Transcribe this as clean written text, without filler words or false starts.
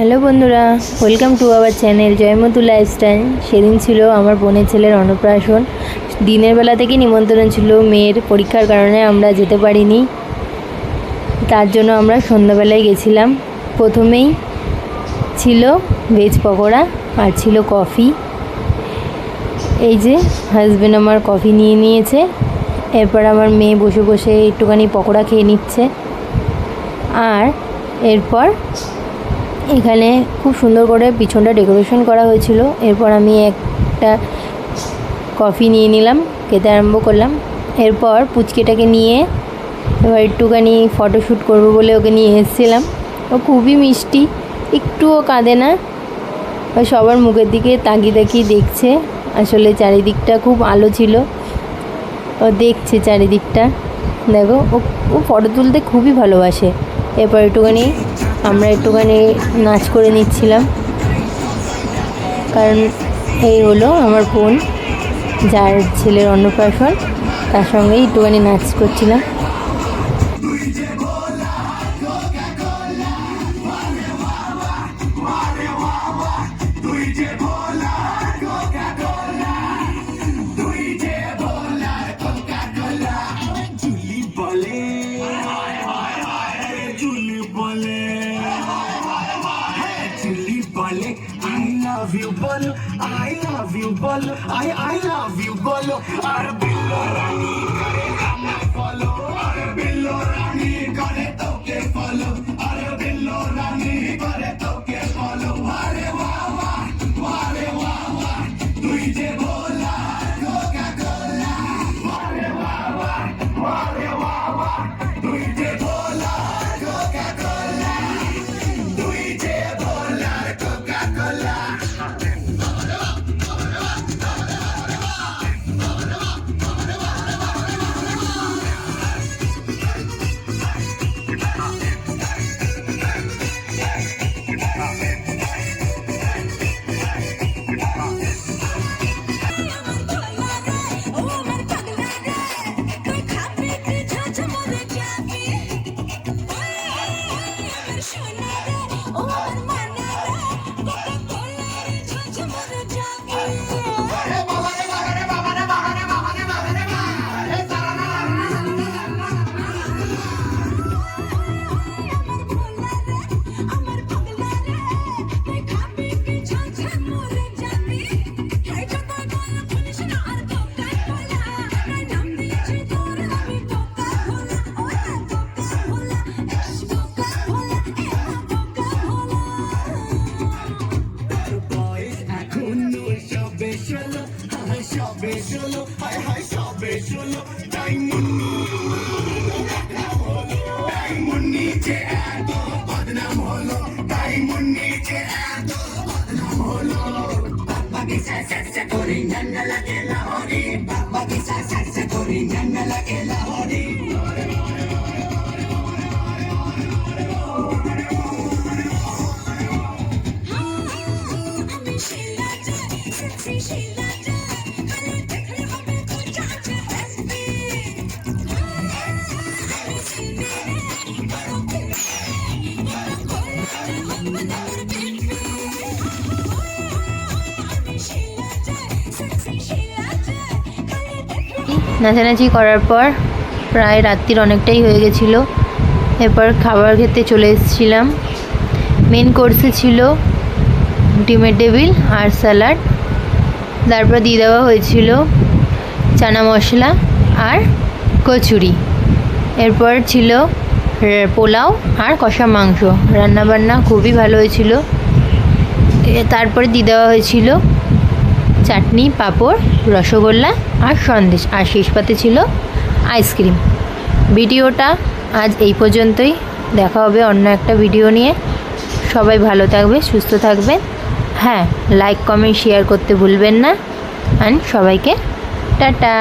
Hello বন্ধুরা, welcome to our channel জয়মতু lifestyle. সেদিন ছিল আমার বোনের ছেলের অন্নপ্রাশন। দিনের বেলা থেকে নিমন্ত্রণ ছিল, মেয়ের পরীক্ষার কারণে আমরা যেতে পারিনি। তার জন্য আমরা সন্ধ্যাবেলায় গেছিলাম। প্রথমেই ছিল ভেজ পকোড়া আর ছিল কফি। এই যে হাজব্যান্ড আমার কফি নিয়ে নিয়েছে, এরপর আমার মেয়ে বসে বসে একটুখানি পকোড়া খেয়ে নিচ্ছে। আর এরপর এখানে খুব সুন্দর করে পিছনটা ডেকোরেশন করা হয়েছিল। এরপর আমি একটা কফি নিয়ে নিলাম, খেতে আরম্ভ করলাম। এরপর পুচকেটাকে নিয়ে এবার একটুখানি ফটোশ্যুট করবো বলে ওকে নিয়ে এসেছিলাম। ও খুবই মিষ্টি, একটুও কাঁদে না, সবার মুখের দিকে তাকিয়ে তাকিয়ে দেখছে। আসলে চারিদিকটা খুব আলো ছিল, ও দেখছে চারিদিকটা। দেখো, ও ফটো তুলতে খুবই ভালোবাসে। এরপর আমরা একটুখানি নাচ করে নিচ্ছিলাম, কারণ এই হলো আমার বোন, যার ছেলের অন্নপ্রাশন, তার সঙ্গেই একটুখানি নাচ করছিলাম। I love you bolo, I love you bolo, I love you bolo. Ar billo rani kare hame follow, ar billo rani kare toke follow, ar billo rani kare toke follow. Ware wawa, tui je bola Coca Cola. Ware wawa, tui je bola Coca Cola. Tui je bola Coca Cola. নাচানাচি করার পর প্রায় রাত্রির অনেকটাই হয়ে গেছিলো। এরপর খাবার খেতে চলে এসেছিলাম। মেন কোর্সে ছিল ডিমের টেবিল আর স্যালাড, তারপর দিয়ে দেওয়া হয়েছিল চানা মশলা আর কচুরি। এরপর ছিল পোলাও আর কষা মাংস। রান্নাবান্না খুবই ভালো হয়েছিল। তারপরে দিয়ে দেওয়া হয়েছিল চাটনি, পাঁপড়, রসগোল্লা আর সন্দেশ, আর শেষ পাতে ছিল আইসক্রিম। ভিডিওটা আজ এই পর্যন্তই। দেখা হবে অন্য একটা ভিডিও নিয়ে। সবাই ভালো থাকবে, সুস্থ থাকবেন। হ্যাঁ, লাইক কমেন্ট শেয়ার করতে ভুলবেন না। অ্যান্ড সবাইকে টাটা।